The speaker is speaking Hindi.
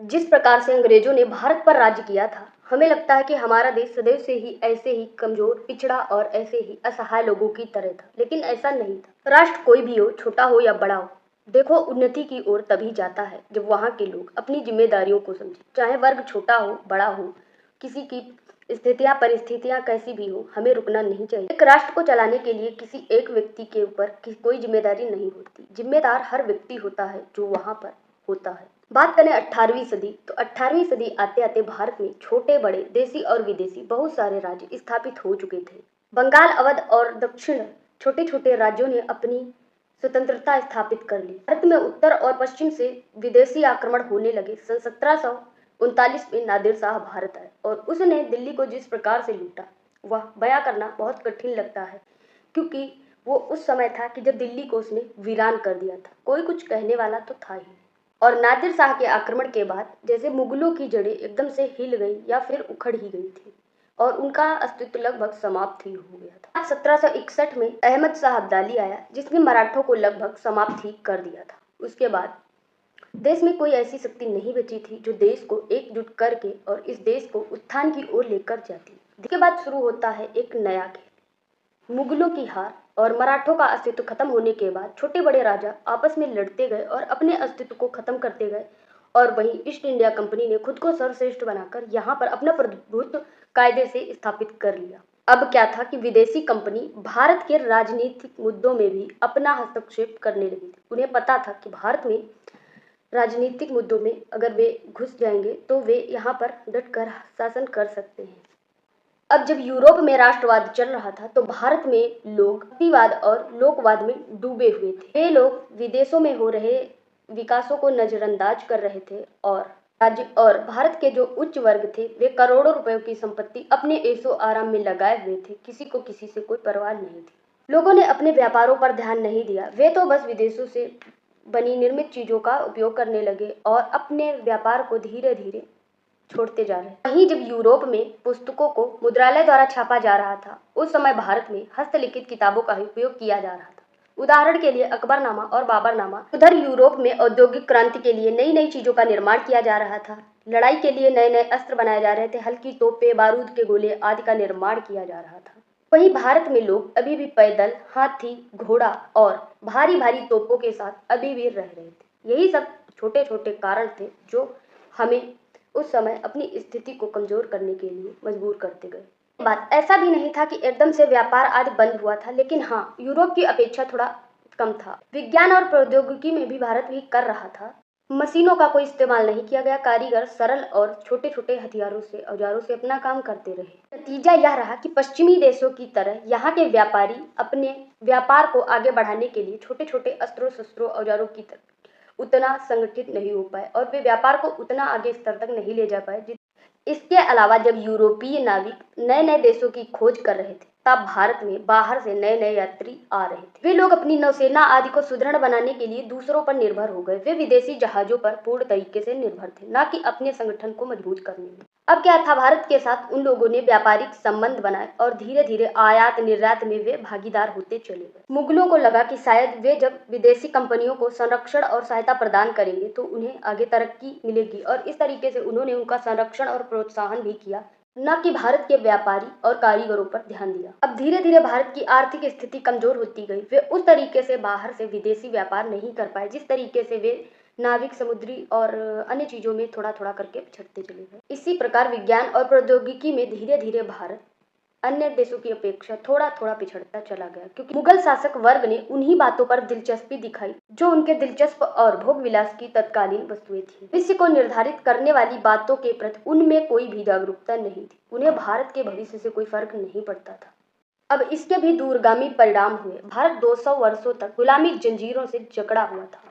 जिस प्रकार से अंग्रेजों ने भारत पर राज्य किया था, हमें लगता है कि हमारा देश सदैव से ही ऐसे ही कमजोर, पिछड़ा और ऐसे ही असहाय लोगों की तरह था। लेकिन ऐसा नहीं था। राष्ट्र कोई भी हो, छोटा हो या बड़ा हो, देखो उन्नति की ओर तभी जाता है जब वहाँ के लोग अपनी जिम्मेदारियों को समझे। चाहे वर्ग छोटा हो, बड़ा हो, किसी की स्थितियां परिस्थितियां कैसी भी हो, हमें रुकना नहीं चाहिए। एक राष्ट्र को चलाने के लिए किसी एक व्यक्ति के ऊपर कोई जिम्मेदारी नहीं होती। जिम्मेदार हर व्यक्ति होता है जो वहाँ पर होता है। बात करें 18वीं सदी, तो 18वीं सदी आते आते भारत में छोटे बड़े देसी और विदेशी बहुत सारे राज्य स्थापित हो चुके थे। बंगाल, अवध और दक्षिण छोटे छोटे राज्यों ने अपनी स्वतंत्रता स्थापित कर ली। भारत में उत्तर और पश्चिम से विदेशी आक्रमण होने लगे। सन 1739 में नादिर शाह भारत आए और उसने दिल्ली को जिस प्रकार से लूटा, वह बयां करना बहुत कठिन लगता है, क्योंकि वो उस समय था कि जब दिल्ली को उसने वीरान कर दिया था। कोई कुछ कहने वाला तो था ही। और नादिर शाह के आक्रमण के बाद जैसे मुगलों की जड़ें एकदम से हिल गई या फिर उखड़ ही गई थी और उनका अस्तित्व लगभग समाप्त ही हो गया था। 1761 में अहमद शाह अब्दाली आया, जिसने मराठों को लगभग समाप्त ही कर दिया था। उसके बाद देश में कोई ऐसी शक्ति नहीं बची थी जो देश को एकजुट करके और इस देश को उत्थान की ओर लेकर जाती। इसके बाद शुरू होता है एक नया खेल। मुगलों की हार और मराठों का अस्तित्व खत्म होने के बाद छोटे बड़े राजा आपस में लड़ते गए और अपने अस्तित्व को खत्म करते गए, और वहीं ईस्ट इंडिया कंपनी ने खुद को सर्वश्रेष्ठ बनाकर यहाँ पर अपना प्रभुत्व कायदे से स्थापित कर लिया। अब क्या था कि विदेशी कंपनी भारत के राजनीतिक मुद्दों में भी अपना हस्तक्षेप करने लगी थी। उन्हें पता था कि भारत में राजनीतिक मुद्दों में अगर वे घुस जाएंगे तो वे यहाँ पर डटकर शासन कर सकते हैं। अब जब यूरोप में राष्ट्रवाद चल रहा था, तो भारत में लोग भक्तिवाद और लोकवाद में डूबे हुए थे। वे लोग विदेशों में हो रहे विकासों को नजरअंदाज कर रहे थे और राज्य और भारत के जो उच्च वर्ग थे, वे करोड़ों रुपयों की संपत्ति अपने ऐशो आराम में लगाए हुए थे। किसी को किसी से कोई परवाह नहीं थी। लोगों ने अपने व्यापारों पर ध्यान नहीं दिया। वे तो बस विदेशों से बनी निर्मित चीजों का उपयोग करने लगे और अपने व्यापार को धीरे धीरे छोड़ते जा रहे। वहीं जब यूरोप में पुस्तकों को मुद्रालय द्वारा छापा जा रहा था, उस समय भारत में हस्तलिखित किताबों का ही उपयोग किया जा रहा था। उदाहरण के लिए अकबरनामा और बाबरनामा। उधर यूरोप में औद्योगिक क्रांति के लिए नई नई चीजों का निर्माण किया जा रहा था। लड़ाई के लिए नए नए अस्त्र बनाए जा रहे थे। हल्की तोपें, बारूद के गोले आदि का निर्माण किया जा रहा था। वहीं भारत में लोग अभी भी पैदल, हाथी, घोड़ा और भारी भारी तोपों के साथ अभी भी रह रहे थे। यही सब छोटे छोटे कारण थे जो हमें उस समय अपनी स्थिति को कमजोर करने के लिए मजबूर करते गए। बात ऐसा भी नहीं था कि एकदम से व्यापार आदि बंद हुआ था, लेकिन हाँ, यूरोप की अपेक्षा थोड़ा कम था। विज्ञान और प्रौद्योगिकी में भी भारत भी कर रहा था। मशीनों का कोई इस्तेमाल नहीं किया गया। कारीगर सरल और छोटे छोटे हथियारों से, औजारों से अपना काम करते रहे। नतीजा यह रहा कि पश्चिमी देशों की तरह यहाँ के व्यापारी अपने व्यापार को आगे बढ़ाने के लिए छोटे छोटे अस्त्रों, शस्त्रों, औजारों की तरह उतना संगठित नहीं हो पाए और वे व्यापार को उतना आगे स्तर तक नहीं ले जा पाए। इसके अलावा जब यूरोपीय नाविक नए नए देशों की खोज कर रहे थे, तब भारत में बाहर से नए नए यात्री आ रहे थे। वे लोग अपनी नौसेना आदि को सुदृढ़ बनाने के लिए दूसरों पर निर्भर हो गए। वे विदेशी जहाजों पर पूर्ण तरीके से निर्भर थे, न कि अपने संगठन को मजबूत करने में। अब क्या था, भारत के साथ उन लोगों ने व्यापारिक संबंध बनाए और धीरे धीरे आयात निर्यात में वे भागीदार होते चले गए। मुगलों को लगा कि शायद वे जब विदेशी कंपनियों को संरक्षण और सहायता प्रदान करेंगे तो उन्हें आगे तरक्की मिलेगी, और इस तरीके से उन्होंने उनका संरक्षण और प्रोत्साहन भी किया, न कि भारत के व्यापारी और कारीगरों पर ध्यान दिया। अब धीरे धीरे भारत की आर्थिक स्थिति कमजोर होती गई। वे उस तरीके से बाहर से विदेशी व्यापार नहीं कर पाए जिस तरीके से वे नाविक, समुद्री और अन्य चीजों में थोड़ा थोड़ा करके पिछड़ते चले गए। इसी प्रकार विज्ञान और प्रौद्योगिकी में धीरे धीरे भारत अन्य देशों की अपेक्षा थोड़ा थोड़ा पिछड़ता चला गया, क्योंकि मुगल शासक वर्ग ने उन्हीं बातों पर दिलचस्पी दिखाई जो उनके दिलचस्प और भोग विलास की तत्कालीन वस्तुएं थी। भविष्य को निर्धारित करने वाली बातों के प्रति उनमें कोई भी जागरूकता नहीं थी। उन्हें भारत के भविष्य से कोई फर्क नहीं पड़ता था। अब इसके भी दूरगामी परिणाम हुए। भारत 200 वर्षों तक गुलामी जंजीरों से जकड़ा हुआ था।